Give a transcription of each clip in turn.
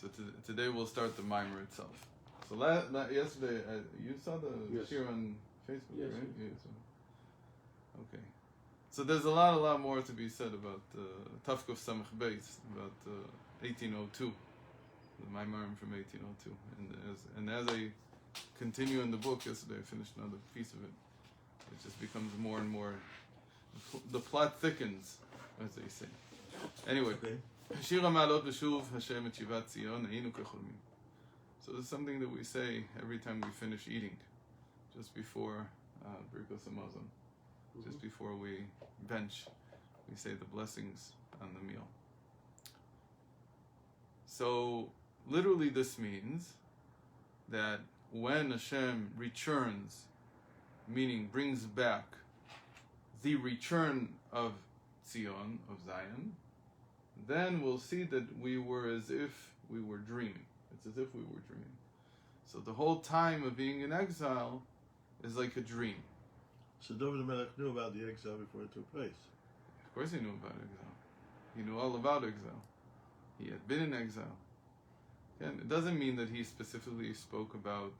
So today we'll start the mimer itself. So yesterday, you saw the shir on Facebook, yes, right? Yes. Yeah, okay. So there's a lot more to be said about Tafkuf Samach Beis, about 1802, the Maimarim from 1802. And as I continue in the book, yesterday I finished another piece of it. It just becomes more and more, the plot thickens, as they say. Anyway, Shira Ma'alot B'Shuv Hashem et Shivat Zion Einu Kecholmim. So this is something that we say every time we finish eating, just before Birkos Hamazon. Just before we bench, we say the blessings on the meal. So, literally this means that when Hashem returns, meaning brings back the return of Zion, of Zion, then we'll see that we were as if we were dreaming. It's as if we were dreaming. So the whole time of being in exile is like a dream. So David Melech knew about the exile before it took place. Of course he knew about exile. He knew all about exile. He had been in exile. Again, it doesn't mean that he specifically spoke about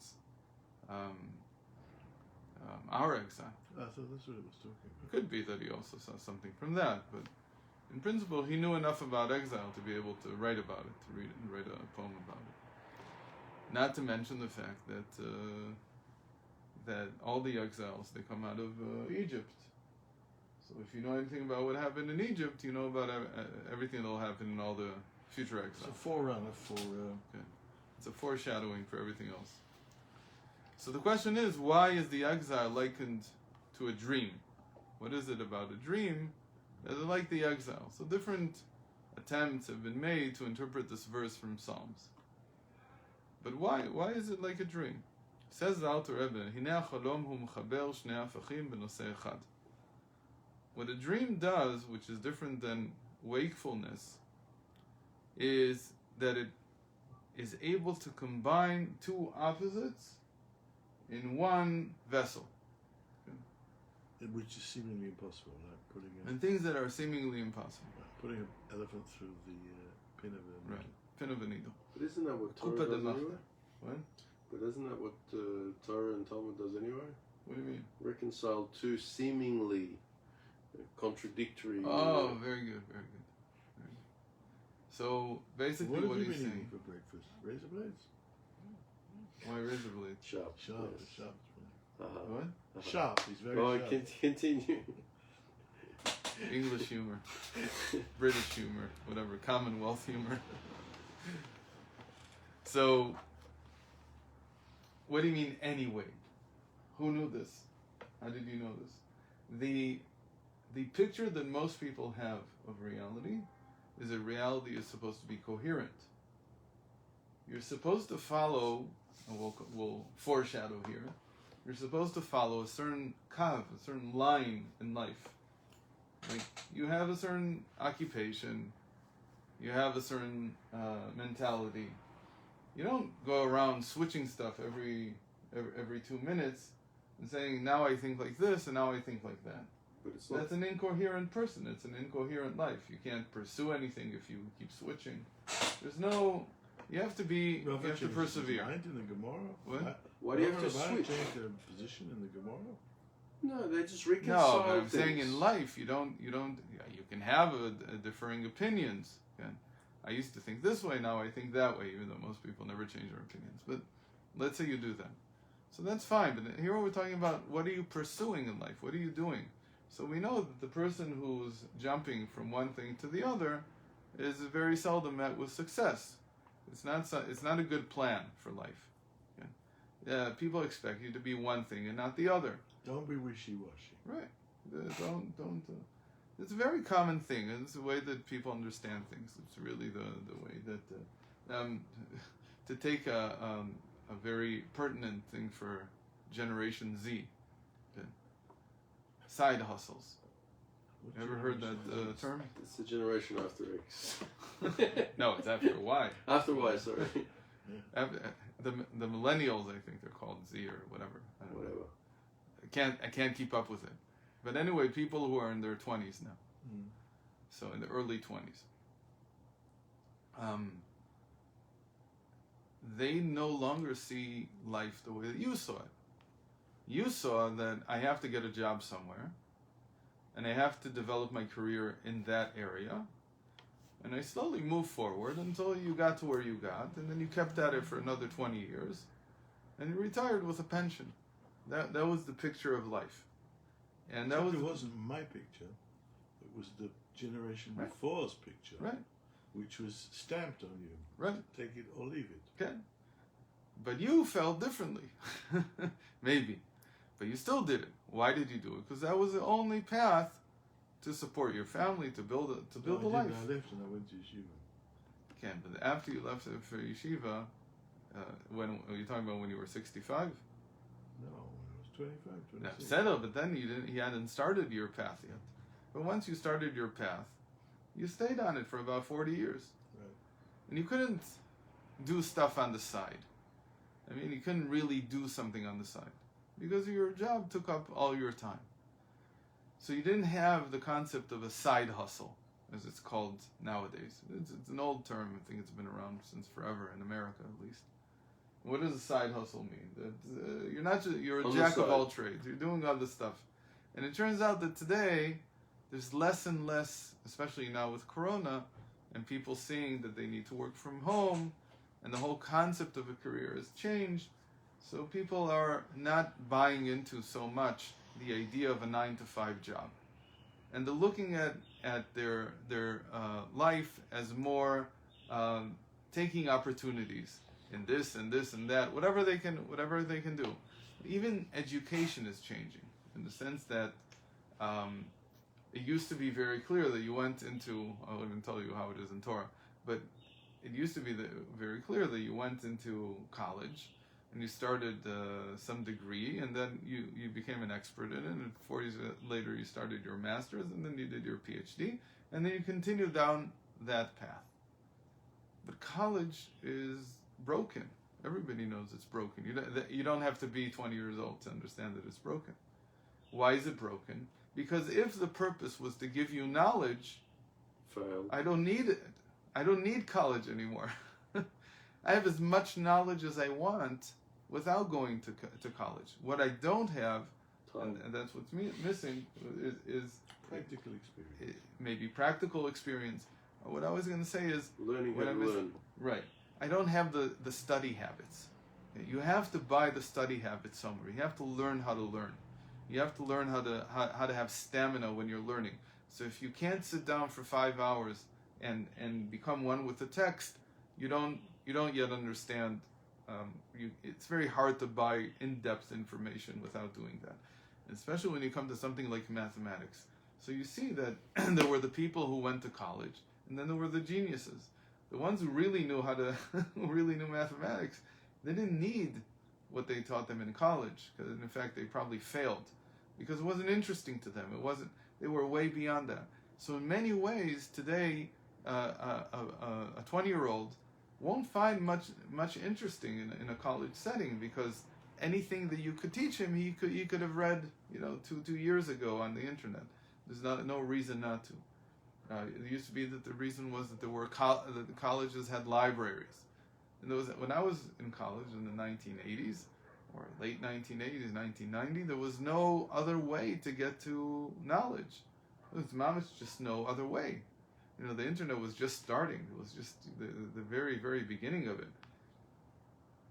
our exile. I thought that's what it was talking about. It could be that he also saw something from that, but in principle he knew enough about exile to be able to write about it, to read it and write a poem about it. Not to mention the fact that that all the exiles, they come out of Egypt. So if you know anything about what happened in Egypt, you know about everything that will happen in all the future exiles. It's a forerunner for... Okay. It's a foreshadowing for everything else. So the question is, why is the exile likened to a dream? What is it about a dream that is like the exile? So different attempts have been made to interpret this verse from Psalms. But why is it like a dream? Says the Alter Rebbe, Hinei HaChalom hu mechaber shnei hafachim b'nosei echad. What a dream does, which is different than wakefulness, is that it is able to combine two opposites in one vessel. Which is seemingly impossible, like putting And things that are seemingly impossible. putting an elephant through the pin of a needle. Right, pin of a needle. But isn't that what Torah Kupa de does Machta. anyway? What? But isn't that what Torah and Talmud does anyway? What do you mean? Reconcile two seemingly contradictory... Oh, very good, very good. Very good. So, basically What what have you he's been saying... eating for breakfast? Razor blades? Why razor blades? Sharp. Sharp, Yes. sharp. What? Sharp, he's very Oh, sharp. continue. English humor, British humor, whatever, Commonwealth humor. So, what do you mean anyway? Who knew this? How did you know this? The picture that most people have of reality is that reality is supposed to be coherent. You're supposed to follow, and we'll foreshadow here, you're supposed to follow a certain kav, a certain line in life. Like, you have a certain occupation, you have a certain mentality. You don't go around switching stuff every 2 minutes and saying, now I think like this and now I think like that. But it's That's an incoherent person. It's an incoherent life. You can't pursue anything if you keep switching. There's no... You have to be... Rav you have to changed his persevere. mind in the Gemara? What? Why do you have to Rav switch? changed their position in the Gemara? No, they just reconcile No, but I'm things. saying in life, you can have a differing opinions. Okay? I used to think this way, now I think that way, even though most people never change their opinions. But let's say you do that. So that's fine, but here we're talking about what are you pursuing in life? What are you doing? So we know that the person who's jumping from one thing to the other is very seldom met with success. It's not a good plan for life. Okay? Yeah, people expect you to be one thing and not the other. Don't be wishy-washy. Right. Don't. It's a very common thing. It's the way that people understand things. It's really the way that to take a very pertinent thing for Generation Z. Okay. Side hustles. What Ever heard that term? It's the generation after X. No, it's after Y. After Y, sorry. After, the millennials, I think they're called Z or whatever. I don't know. Whatever. I can't keep up with it. But anyway, people who are in their 20s now. So in the early 20s. they no longer see life the way that you saw it. You saw that I have to get a job somewhere, and I have to develop my career in that area, and I slowly moved forward until you got to where you got, and then you kept at it for another 20 years, and you retired with a pension. That was the picture of life. And that It wasn't my picture. It was the generation Right. before's picture, Right. which was stamped on you. Right. Take it or leave it. Okay. But you felt differently. Maybe. But you still did it. Why did you do it? Because that was the only path to support your family, to build a life. I left and I went to yeshiva. Okay, but after you left for yeshiva, when are you talking about when you were 65? No, when I was 25, Now, 26. settled, but then you hadn't started your path yet. But once you started your path, you stayed on it for about 40 years. Right. And you couldn't do stuff on the side. I mean, you couldn't really do something on the side because your job took up all your time. So you didn't have the concept of a side hustle, as it's called nowadays. It's an old term. I think it's been around since forever in America, at least. What does a side hustle mean? That you're not just, you're a On the jack of side. all trades. You're doing other stuff, and it turns out that today there's less and less, especially now with Corona, and people seeing that they need to work from home, and the whole concept of a career has changed. So people are not buying into so much the idea of a 9-to-5 job, and they're looking at their life as more taking opportunities in this and this and that, whatever they can do. Even education is changing in the sense that it used to be very clear that you went into, I won't even tell you how it is in Torah, but it used to be very clear that you went into college and you started some degree, and then you became an expert in it, and 4 years later you started your master's, and then you did your PhD, and then you continued down that path. But college is broken. Everybody knows it's broken. You don't have to be 20 years old to understand that it's broken. Why is it broken? Because if the purpose was to give you knowledge, Failed. I don't need it. I don't need college anymore. I have as much knowledge as I want without going to college. What I don't have, and that's what's missing, is Practical experience. maybe practical experience. What I was going to say is, Learning what how to I'm learn. right, I don't have the study habits. You have to buy the study habits somewhere. You have to learn how to learn. You have to learn how to have stamina when you're learning. So if you can't sit down for 5 hours and become one with the text, you don't yet understand. It's very hard to buy in-depth information without doing that, especially when you come to something like mathematics. So you see that there were the people who went to college, and then there were the geniuses, the ones who really knew who really knew mathematics. They didn't need what they taught them in college, because in fact they probably failed because it wasn't interesting to them. They were way beyond that. So in many ways today, a 20-year-old won't find much interesting in a college setting, because anything that you could teach him, he could have read 2 years ago on the internet. There's no reason not to. It used to be that the reason was that that the colleges had libraries. And when I was in college in the 1980s, or late 1980s, 1990, there was no other way to get to knowledge. There was just no other way. The internet was just starting. It was just the very, very beginning of it.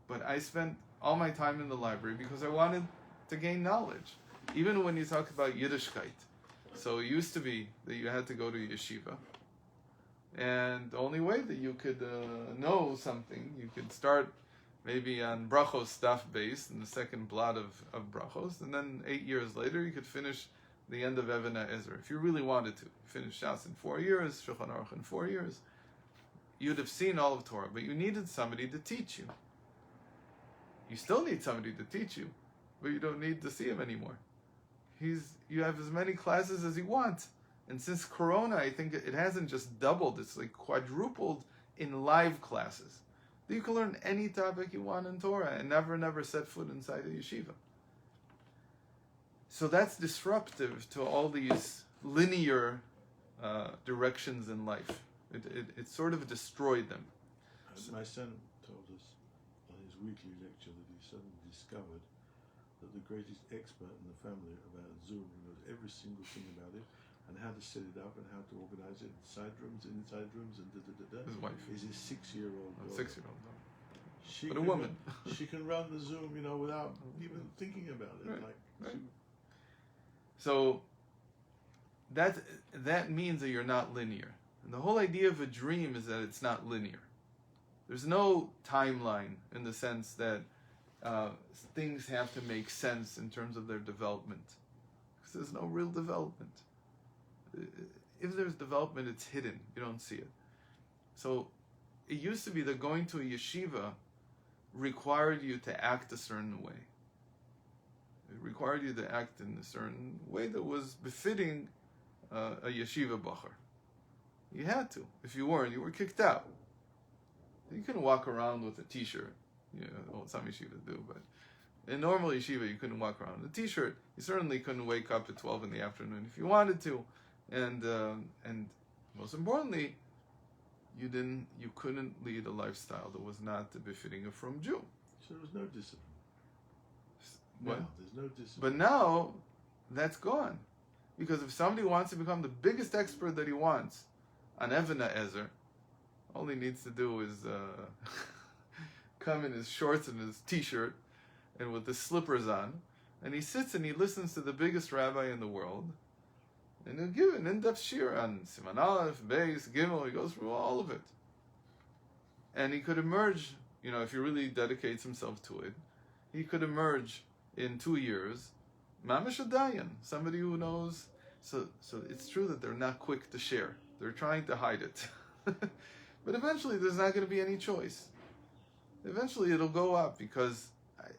But I spent all my time in the library because I wanted to gain knowledge. Even when you talk about Yiddishkeit. So it used to be that you had to go to yeshiva. And the only way that you could know something, you could start maybe on brachos stuff base in the second blot of brachos, and then 8 years later you could finish the end of Even HaEzer. If you really wanted to finish Shas in 4 years, Shulchan Aruch in 4 years, you'd have seen all of Torah, but you needed somebody to teach you. You still need somebody to teach you, but you don't need to see him anymore. You have as many classes as you want. And since Corona, I think it hasn't just doubled, it's like quadrupled in live classes. You can learn any topic you want in Torah and never set foot inside a yeshiva. So that's disruptive to all these linear directions in life. It sort of destroyed them. My son told us on his weekly lecture that he suddenly discovered that the greatest expert in the family about Zoom, who knows every single thing about it, and how to set it up and how to organize it, side rooms, inside rooms, and His wife. is his 6-year-old daughter. 6-year-old. She But a can woman. She can run the Zoom, without even thinking about it. Right, Like, right. So that means that you're not linear. And the whole idea of a dream is that it's not linear. There's no timeline in the sense that things have to make sense in terms of their development. Because there's no real development. If there's development, it's hidden. You don't see it. So it used to be that going to a yeshiva required you to act a certain way. It required you to act in a certain way that was befitting a yeshiva bacher. You had to. If you weren't, you were kicked out. You couldn't walk around with a t-shirt. Some yeshivas do, but in normal yeshiva, you couldn't walk around with a t-shirt. You certainly couldn't wake up at 12 in the afternoon if you wanted to. And most importantly, you couldn't lead a lifestyle that was not befitting a frum Jew. So there was no discipline. What? Now, there's no discipline. But now, that's gone. Because if somebody wants to become the biggest expert that he wants on Evana Ezer, all he needs to do is come in his shorts and his t-shirt and with his slippers on, and he sits and he listens to the biggest rabbi in the world, and he'll give an in-depth shir on Siman Aleph, Beis, Gimel. He goes through all of it. And he could emerge, if he really dedicates himself to it, he could emerge in 2 years, Mamish Dayan, somebody who knows. So it's true that they're not quick to share. They're trying to hide it. But eventually there's not going to be any choice. Eventually it'll go up, because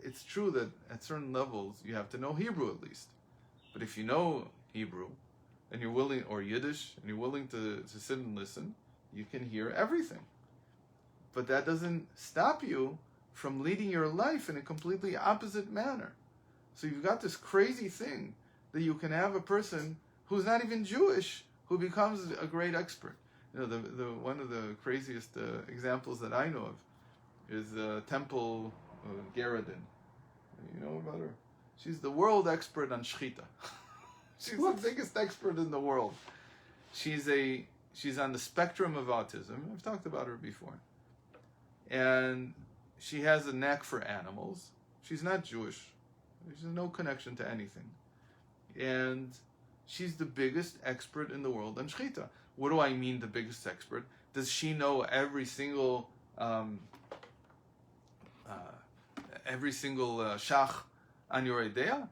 it's true that at certain levels you have to know Hebrew at least. But if you know Hebrew, and you're willing, or Yiddish, and you're willing to sit and listen, you can hear everything. But that doesn't stop you from leading your life in a completely opposite manner. So you've got this crazy thing that you can have a person who's not even Jewish who becomes a great expert. The one of the craziest examples that I know of is Temple Geradin. You know about her? She's the world expert on shechita. She's the biggest expert in the world. She's on the spectrum of autism. I've talked about her before. And she has a knack for animals. She's not Jewish. She has no connection to anything. And she's the biggest expert in the world on shechita. What do I mean, the biggest expert? Does she know every single shach on your idea?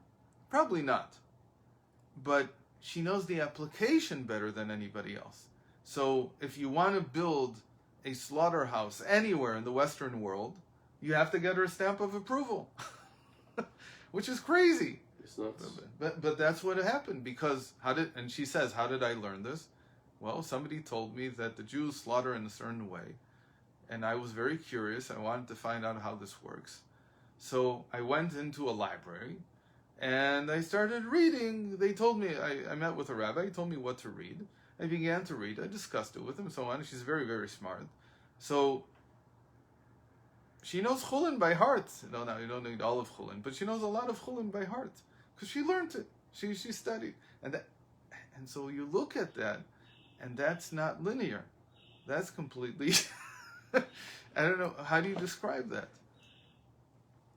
Probably not. But she knows the application better than anybody else. So if you want to build a slaughterhouse anywhere in the Western world, you have to get her stamp of approval, which is crazy. It's nuts. But that's what happened, because and she says, how did I learn this? Well, somebody told me that the Jews slaughter in a certain way, and I was very curious. I wanted to find out how this works. So I went into a library, and I started reading. They told me, I met with a rabbi, he told me what to read. I began to read. I discussed it with him, so on. She's very, very smart. So she knows Chulin by heart. No, you don't need all of Chulin, but she knows a lot of Chulin by heart, because she learned it. She studied. And so you look at that, and that's not linear. That's completely, I don't know, how do you describe that?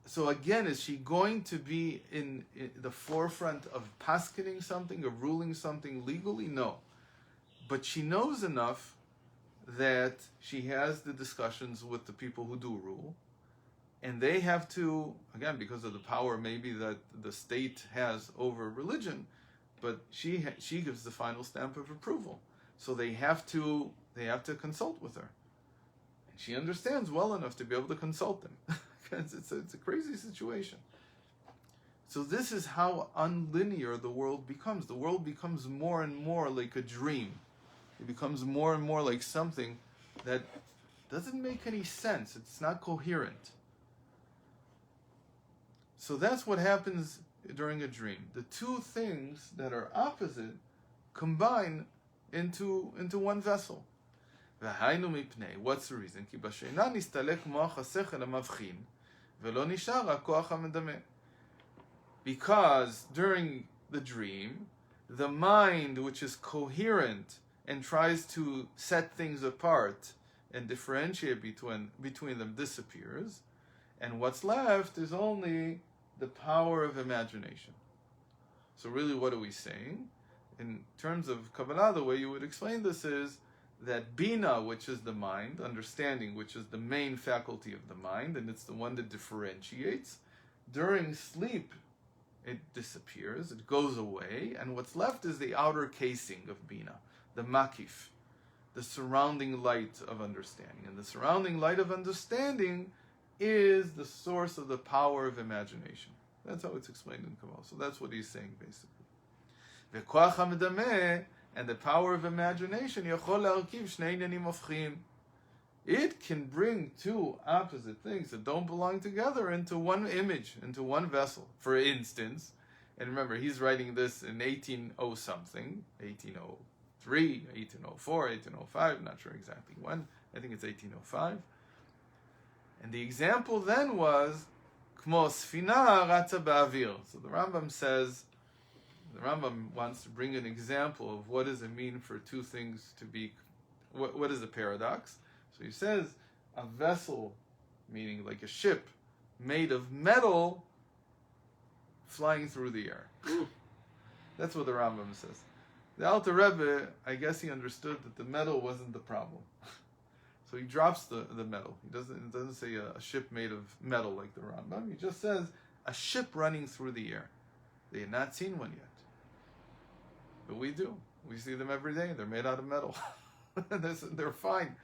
So again, is she going to be in the forefront of paskening something, of ruling something legally? No. But she knows enough that she has the discussions with the people who do rule, and they have to, again, because of the power maybe that the state has over religion, but she gives the final stamp of approval. So they have to consult with her. And she understands well enough to be able to consult them. It's a crazy situation. So this is how unlinear the world becomes. The world becomes more and more like a dream. It becomes more and more like something that doesn't make any sense. It's not coherent. So that's what happens during a dream. The two things that are opposite combine into one vessel. והיינו מפני, what's the reason? כי בשינה נסתלק מוח השכל המבחין, ולא נשאר הכוח המדמה. Because during the dream, the mind which is coherent and tries to set things apart and differentiate between them disappears, and what's left is only the power of imagination. So really, what are we saying? In terms of Kabbalah, the way you would explain this is that Bina, which is the mind, understanding, which is the main faculty of the mind, and it's the one that differentiates, during sleep, it disappears, it goes away, and what's left is the outer casing of Bina, the Makif, the surrounding light of understanding. And the surrounding light of understanding is the source of the power of imagination. That's how it's explained in Kabbalah. So that's what he's saying, basically. V'koach hamedameh, and the power of imagination, yachol le'arkiv shnei inyanim hofchim. It can bring two opposite things that don't belong together into one image, into one vessel. For instance, and remember, he's writing this in 1800 something, 1803, 1804, 1805, not sure exactly when. I think it's 1805. And the example then was, Kmo sfina ratza ba'avir. So the Rambam says, the Rambam wants to bring an example of what does it mean for two things to be, what is a paradox? So he says, a vessel, meaning like a ship, made of metal, flying through the air. That's what the Rambam says. The Alter Rebbe, I guess he understood that the metal wasn't the problem. So he drops the metal. It doesn't say a ship made of metal like the Rambam. He just says a ship running through the air. They had not seen one yet. But we do. We see them every day. They're made out of metal. They're fine.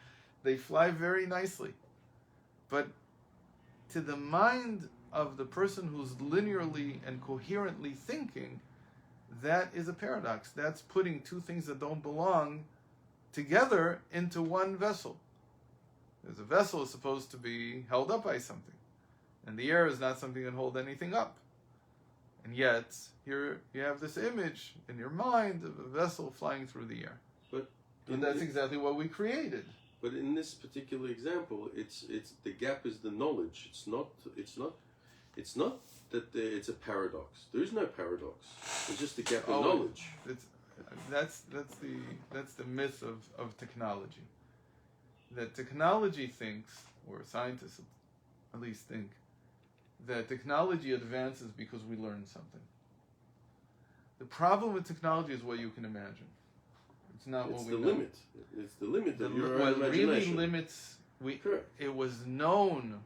They fly very nicely. But to the mind of the person who's linearly and coherently thinking, that is a paradox. That's putting two things that don't belong together into one vessel. Because a vessel is supposed to be held up by something. And the air is not something that holds anything up. And yet, here you have this image in your mind of a vessel flying through the air. And that's exactly what we created. But in this particular example, it's the gap is the knowledge. It's not that it's a paradox. There is no paradox. It's just a gap in knowledge. That's the myth of technology. That technology thinks, or scientists at least think, that technology advances because we learn something. The problem with technology is what you can imagine. It's not what we know. It's the limit of your what imagination. really limits. Correct. It was known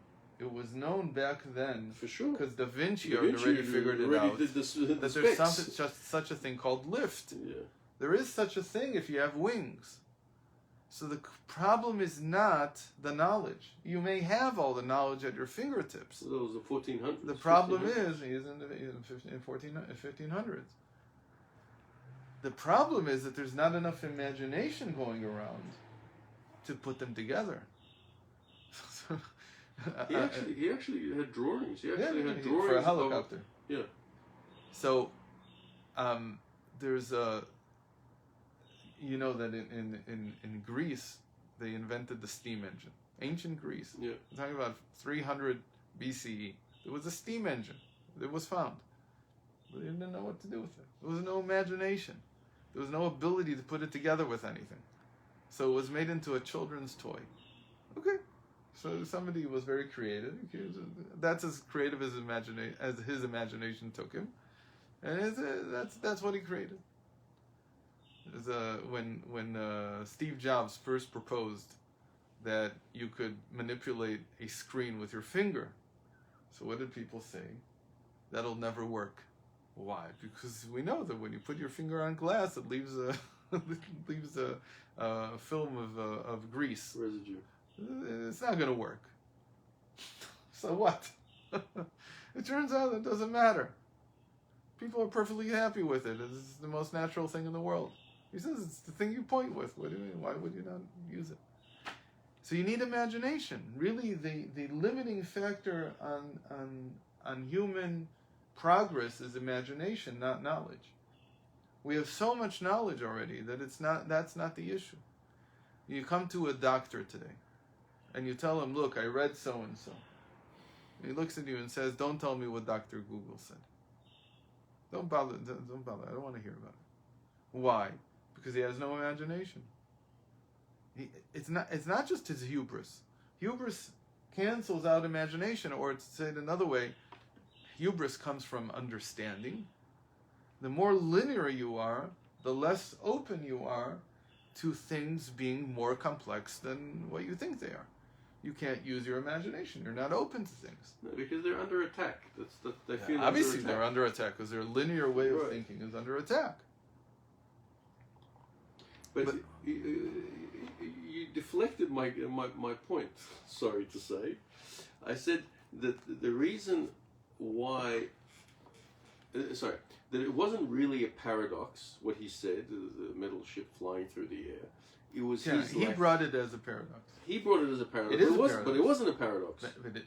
back then. For sure. Because Da Vinci already figured it out. Did that there's such a thing called lift. Yeah. There is such a thing if you have wings. So the problem is not the knowledge. You may have all the knowledge at your fingertips. So that was the 1400s. The problem is, he's in the 1500s. The problem is that there's not enough imagination going around to put them together. He actually had drawings. He actually had drawings for a helicopter. Yeah. So there's a, you know that in Greece they invented the steam engine. Ancient Greece. Yeah. I'm talking about 300 BCE. There was a steam engine. It was found. But they didn't know what to do with it. There was no imagination. There was no ability to put it together with anything. So it was made into a children's toy. Okay. So somebody was very creative. That's as creative as his imagination took him. And that's what he created. When Steve Jobs first proposed that you could manipulate a screen with your finger. So what did people say? That'll never work. Why? Because we know that when you put your finger on glass, it leaves a film of grease. Residue. It's not going to work. So what? It turns out it doesn't matter. People are perfectly happy with it. It's the most natural thing in the world. He says it's the thing you point with. What do you mean? Why would you not use it? So you need imagination. Really, the limiting factor on human progress is imagination, not knowledge. We have so much knowledge already that that's not the issue. You come to a doctor today, and you tell him, look, I read so-and-so. And he looks at you and says, don't tell me what Dr. Google said. Don't bother. I don't want to hear about it. Why? Because he has no imagination. It's not just his hubris. Hubris cancels out imagination, or to say it another way, hubris comes from understanding. The more linear you are, the less open you are to things being more complex than what you think they are. You can't use your imagination. You're not open to things. No, because they're under attack. They feel Obviously, under attack. they're under attack because their linear way of Right. thinking is under attack. But you deflected my point. Sorry to say, I said that the reason why, that it wasn't really a paradox what he said, the metal ship flying through the air. It was He brought it as a paradox. He brought it as a paradox. It is a But paradox. it wasn't a paradox. But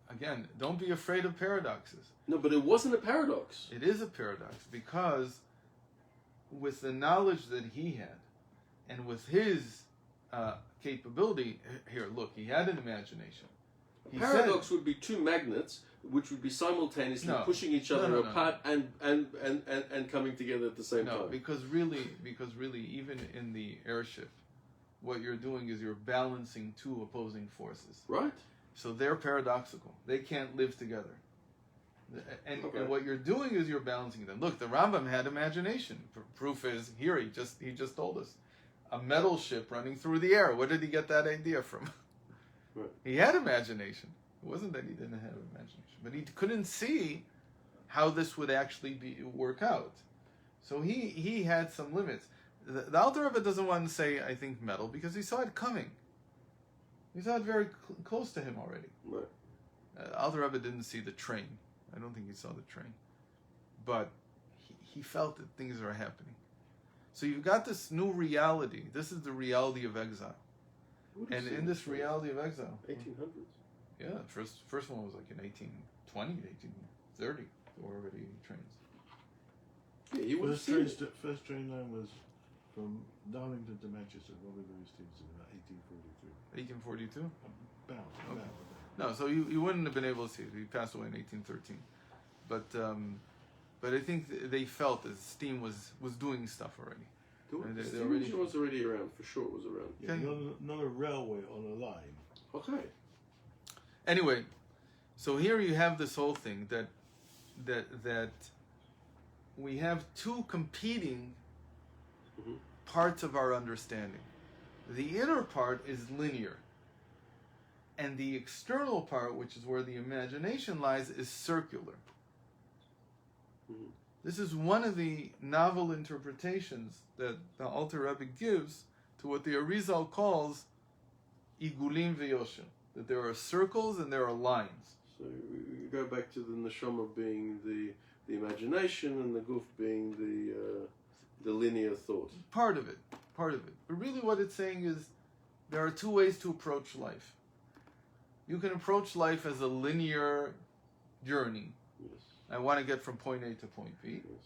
again, don't be afraid of paradoxes. No, but it wasn't a paradox. It is a paradox because with the knowledge that he had and with his capability, here, look, he had an imagination. A paradox would be two magnets which would be simultaneously pushing each other apart and coming together at the same time. No, because really, even in the airship, what you're doing is you're balancing two opposing forces. Right. So they're paradoxical. They can't live together. And what you're doing is you're balancing them. Look, the Rambam had imagination. Proof is here. He just told us a metal ship running through the air. Where did he get that idea from? Right. He had imagination. It wasn't that he didn't have imagination, but he couldn't see how this would actually work out. So he had some limits. The Alter Rebbe doesn't want to say, I think, metal, because he saw it coming. He saw it very close to him already. Right. Alter Rebbe didn't see the train. I don't think he saw the train. But he felt that things are happening. So you've got this new reality. This is the reality of exile. And in this reality of exile... 1800s. Yeah, first one was like in 1820, 1830. There were already trains. Yeah, you would have seen it. First train line was from Darlington to Manchester, Robert Louis Stevenson, about 1842. 1842? About. No, so you wouldn't have been able to see it. He passed away in 1813. But I think they felt that steam was doing stuff already. The steam engine was already around, for sure it was around. Yeah, not a railway on a line. Okay. Anyway, so here you have this whole thing that we have two competing parts of our understanding. The inner part is linear, and the external part, which is where the imagination lies, is circular. This is one of the novel interpretations that the Alter Rebbe gives to what the Arizal calls igulim veyoshim, that there are circles and there are lines. So we go back to the neshama being the imagination and the guf being the linear thought. Part of it. But really what it's saying is there are two ways to approach life. You can approach life as a linear journey. Yes. I want to get from point A to point B. Yes.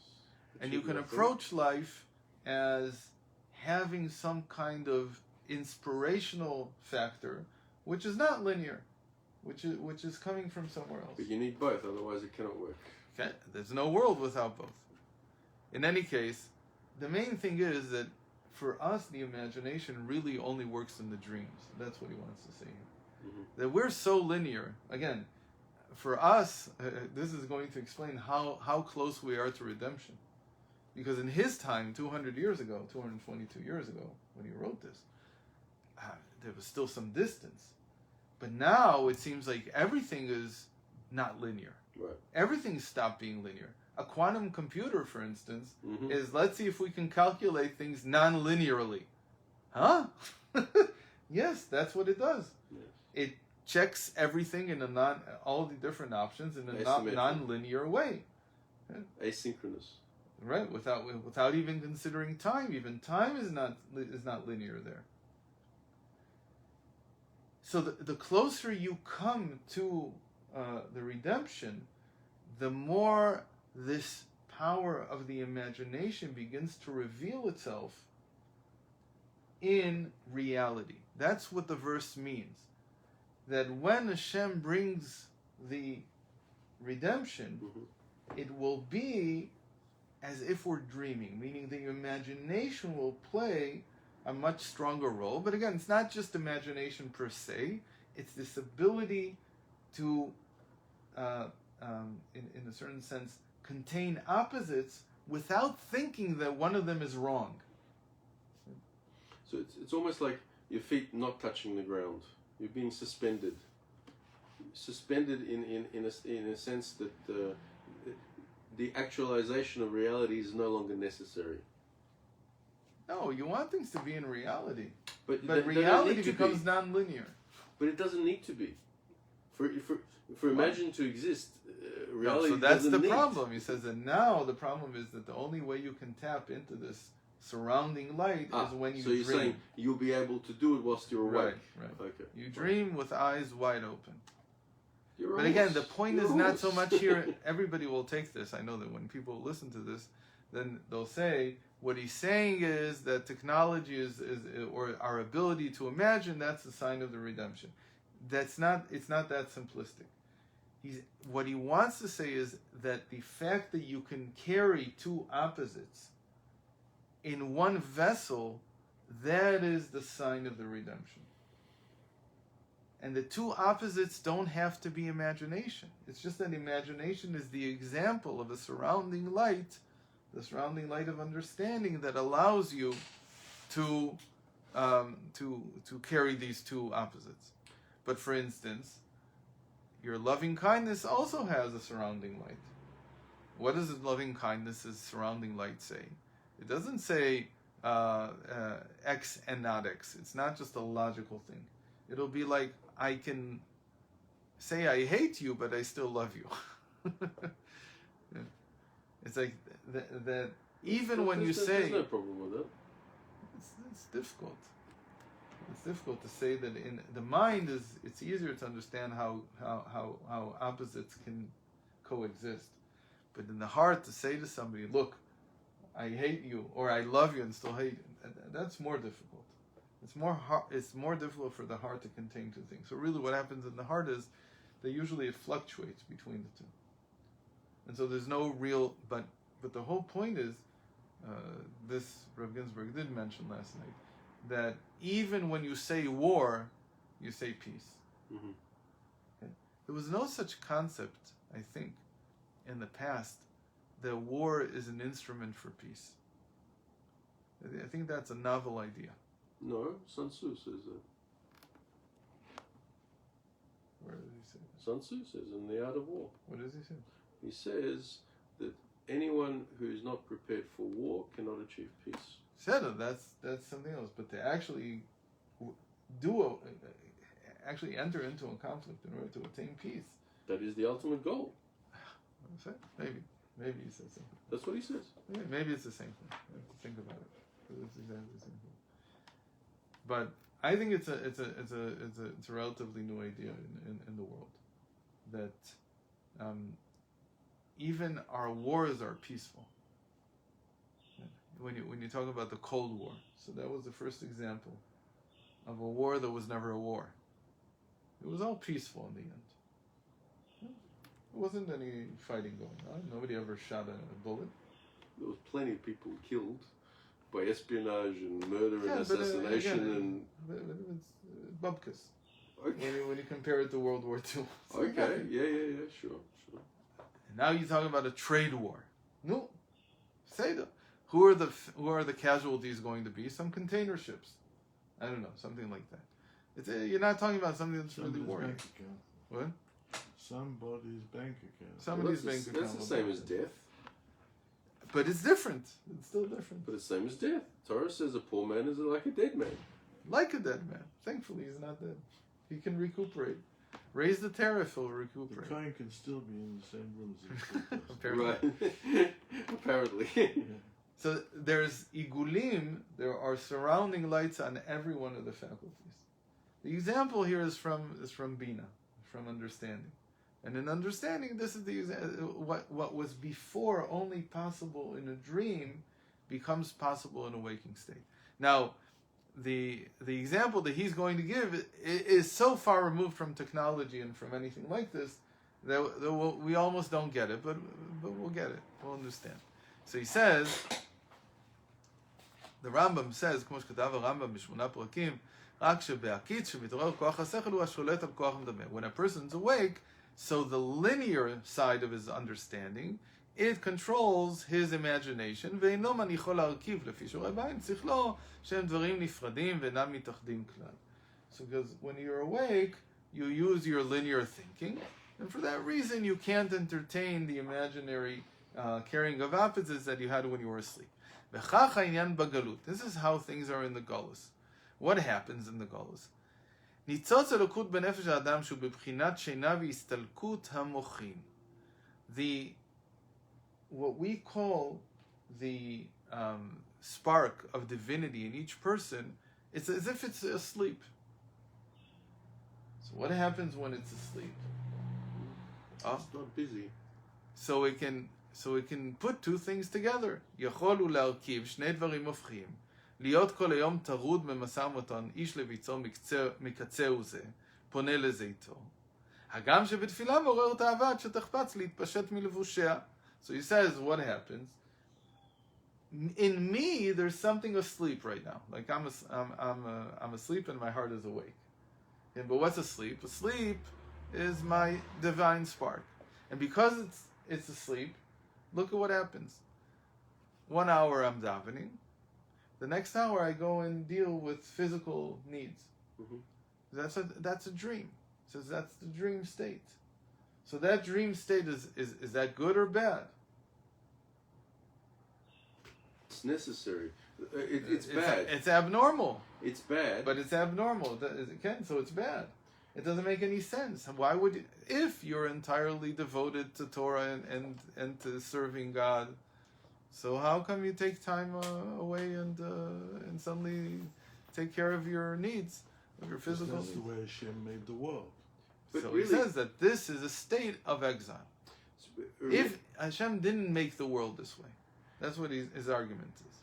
And you can approach life as having some kind of inspirational factor, which is not linear, which is coming from somewhere else. But you need both, otherwise it cannot work. Okay? There's no world without both. In any case, the main thing is that for us, the imagination really only works in the dreams. That's what he wants to say here. That we're so linear. Again, for us, this is going to explain how close we are to redemption. Because in his time, 200 years ago, 222 years ago, when he wrote this, there was still some distance. But now it seems like everything is not linear. Right. Everything stopped being linear. A quantum computer, for instance, is let's see if we can calculate things non-linearly. Huh? Yes, that's what it does. Yes. It checks everything in all the different options in a non-linear way. Asynchronous. Right, without even considering time. Even time is not linear there. So the closer you come to the redemption, the more this power of the imagination begins to reveal itself in reality. That's what the verse means. That when Hashem brings the redemption, it will be as if we're dreaming, meaning the imagination will play a much stronger role. But again, it's not just imagination per se, it's this ability to, in a certain sense, contain opposites without thinking that one of them is wrong. So it's almost like your feet not touching the ground. You're being suspended. Suspended in a sense that the actualization of reality is no longer necessary. No, you want things to be in reality. But reality becomes non-linear. But it doesn't need to be. For imagine to exist, reality so that's the need. problem. He says that now the problem is that the only way you can tap into this surrounding light is when you dream. So you're dream. saying you'll be able to do it whilst you're awake. Right. Okay. You dream with eyes wide open. You're but again, the point is not so much here. Everybody will take this. I know that when people listen to this, then they'll say, what he's saying is that technology is or our ability to imagine, that's a sign of the redemption. It's not that simplistic. What he wants to say is that the fact that you can carry two opposites in one vessel, that is the sign of the redemption. And the two opposites don't have to be imagination. It's just that imagination is the example of a surrounding light, the surrounding light of understanding that allows you to carry these two opposites. But for instance, your loving kindness also has a surrounding light. What does loving kindness's surrounding light say? It doesn't say X and not X. It's not just a logical thing. It'll be like, I can say I hate you, but I still love you. It's like that even when you say... There's no problem with that. It's difficult. It's difficult to say that in the mind it's easier to understand how opposites can coexist. But in the heart, to say to somebody, look, I hate you, or I love you and still hate you, that's more difficult. It's more difficult for the heart to contain two things. So really what happens in the heart is that usually it fluctuates between the two. And so there's no real, but the whole point is, this Rav Ginsburg did mention last night, that even when you say war, you say peace. Mm-hmm. Okay? There was no such concept, I think, in the past, that war is an instrument for peace. I think that's a novel idea. No, Sun Tzu says that. Where does he say that? Sun Tzu says in The Art of War. What does he say? He says that anyone who is not prepared for war cannot achieve peace. That's something else. But to actually actually enter into a conflict in order to attain peace. That is the ultimate goal. Maybe he says something. That's what he says. Yeah, maybe it's the same thing. I have to think about it. It's exactly the same thing. But I think it's a relatively new idea in the world, that even our wars are peaceful. When you talk about the Cold War, so that was the first example of a war that was never a war. It was all peaceful in the end. There wasn't any fighting going on. Nobody ever shot a bullet. There was plenty of people killed by espionage and murder and assassination but it's bubkas. Okay. When you compare it to World War II. Okay, yeah, sure. And now you're talking about a trade war. No, say that. Who are the casualties going to be? Some container ships. I don't know, something like that. You're not talking about something that's really worrying. What? Somebody's bank account. Somebody's bank account. That's the same as death. But it's different. It's still different. But it's the same as death. Torah says a poor man is like a dead man. Like a dead man. Thankfully, he's not dead. He can recuperate. Raise the tariff, he'll recuperate. The coin can still be in the same room as the Apparently. Right. Apparently. Yeah. So there's igulim, there are surrounding lights on every one of the faculties. The example here is from Bina, from understanding. And in understanding, this is the what was before only possible in a dream becomes possible in a waking state. Now, the example that he's going to give is so far removed from technology and from anything like this that we almost don't get it, but we'll get it. We'll understand. So he says, the Rambam says, כמו שכתב הרמב"ם בשמונה פרקים, רק שבהקיץ שמתעורר כוח השכל הוא השולט על כוח המדמה. When a person's awake, so the linear side of his understanding, it controls his imagination, ואינו מניחו להרכיב לפי שיעורי בית, שכלו שהם דברים נפרדים ואינם מתאחדים כלל. So because when you're awake, you use your linear thinking, and for that reason you can't entertain the imaginary carrying of opposites that you had when you were asleep. וכך העניין בגלות. This is how things are in the galus. What happens in the galus? ניצוץ אלוקות בנפש האדם שהוא בבחינת שינה והסתלקות המוחין. What we call the spark of divinity in each person, it's as if it's asleep. So what happens when it's asleep? It's not busy. So it can put two things together. יכול הוא להרכיב שני דברים הופכים. להיות כל היום טרוד במשא ומתן איש לביצו מקצהו זה, פונה לזיתו. הגם שבתפילה מעורר תאווה עד שתחפץ להתפשט מלבושיה. So he says, what happens? In me, there's something asleep right now. Like I'm asleep and my heart is awake. Yeah, but what's asleep? Asleep is my divine spark. And because it's asleep, look at what happens. 1 hour I'm davening. The next hour I go and deal with physical needs. Mm-hmm. That's a dream. It says that's the dream state. So that dream state is that good or bad? It's necessary. It's bad. It's abnormal. It's bad. But it's abnormal. So it's bad. It doesn't make any sense. Why would you, if you're entirely devoted to Torah and to serving God, so how come you take time away and suddenly take care of your needs, of your physical needs? That's the way Hashem made the world. But so really, he says that this is a state of exile. If Hashem didn't make the world this way, that's what his argument is.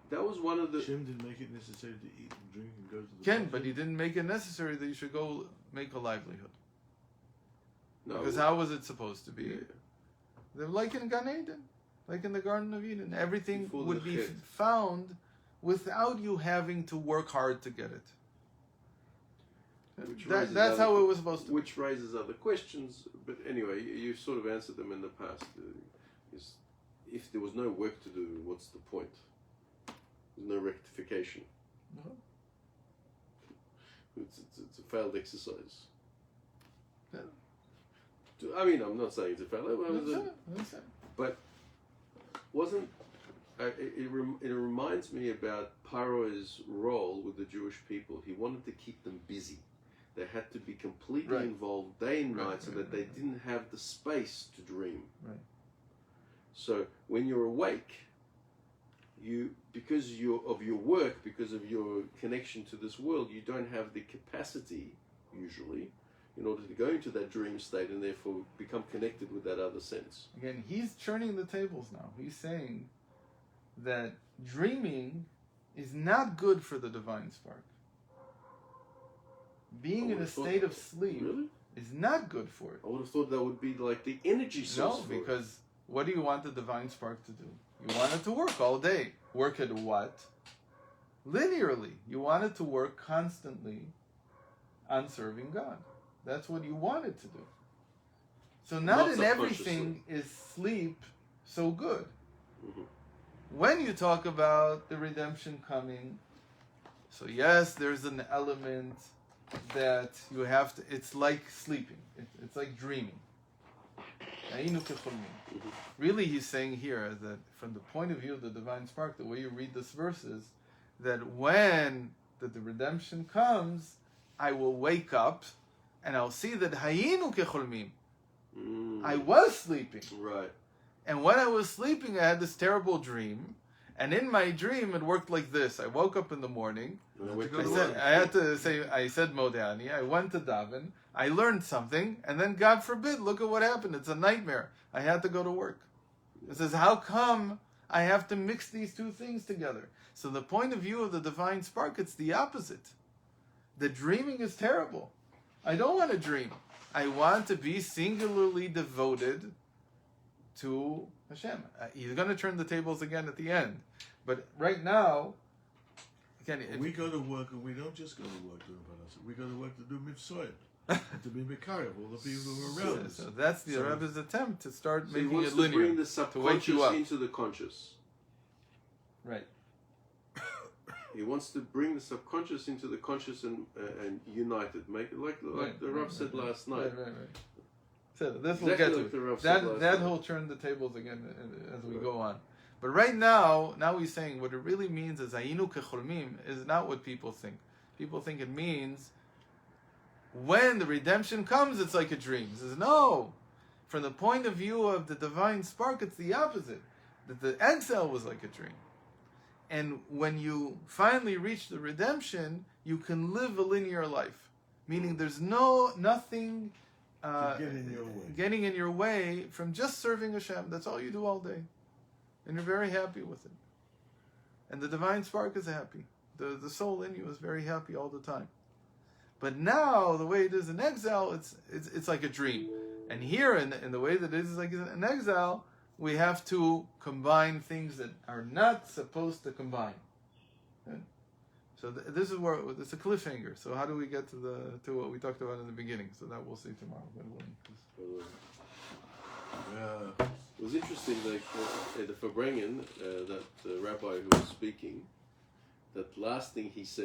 That was one of the... Hashem didn't make it necessary to eat and drink and go to the Ken, but he didn't make it necessary that you should go make a livelihood. No. Because how was it supposed to be? Yeah. They're like in Gan Eden, like in the Garden of Eden. Everything Before would the be Chet. found without you having to work hard to get it. That's how it was supposed to be. Which raises other questions, but anyway, you sort of answered them in the past. If there was no work to do, what's the point? There's no rectification. No. It's a failed exercise. Yeah. I mean, I'm not saying it's a failed, but wasn't it reminds me about Paro's role with the Jewish people. He wanted to keep them busy. They had to be completely involved day and night so that they didn't have the space to dream. Right. So when you're awake, because of your work, because of your connection to this world, you don't have the capacity, usually, in order to go into that dream state and therefore become connected with that other sense. Again, he's turning the tables now. He's saying that dreaming is not good for the divine spark. Being in a state of sleep is not good for it. I would have thought that would be like the energy source. No, because what do you want the divine spark to do? You want it to work all day. Work at what? Linearly. You want it to work constantly on serving God. That's what you want it to do. So not in everything is sleep so good. Mm-hmm. When you talk about the redemption coming, so yes, there's an element that you have to, it's like sleeping. It's like dreaming. Really, he's saying here that from the point of view of the divine spark, the way you read this verse is that when the redemption comes, I will wake up and I'll see that hayinu kecholmim. I was sleeping. Right. And when I was sleeping, I had this terrible dream. And in my dream, it worked like this. I woke up in the morning. I said Modani. I went to daven. I learned something. And then, God forbid, look at what happened. It's a nightmare. I had to go to work. It says, how come I have to mix these two things together. So the point of view of the divine spark, it's the opposite. The dreaming is terrible. I don't want to dream. I want to be singularly devoted to Hashem. He's going to turn the tables again at the end. But right now, again, we go to work, and we don't just go to work doing parnasa. We go to work to do mitzvah, to be mekari of all the people who are around us. So that's the Rebbe's attempt to start So he making wants it to linear, bring the to wake subconscious you up. into the conscious. Right. He wants to bring the subconscious into the conscious and unite it. Make it like the Rav said last night. Right. So this Exactly will get like the to Rav said last that night. will turn the tables again as we go on. But right now he's saying what it really means is Ayinu kecholmim is not what people think. People think it means when the redemption comes, it's like a dream. He says no. From the point of view of the divine spark, it's the opposite. That the exile was like a dream. And when you finally reach the redemption, you can live a linear life. Meaning there's nothing getting in your way from just serving Hashem. That's all you do all day. And you're very happy with it. And the divine spark is happy. The soul in you is very happy all the time. But now, the way it is in exile, it's like a dream. And here, in the way that it is like in exile, we have to combine things that are not supposed to combine. Okay? So this is where it's a cliffhanger. So how do we get to what we talked about in the beginning? So that we'll see tomorrow. It was interesting, like at the Farbrengen, that rabbi who was speaking, that last thing he said.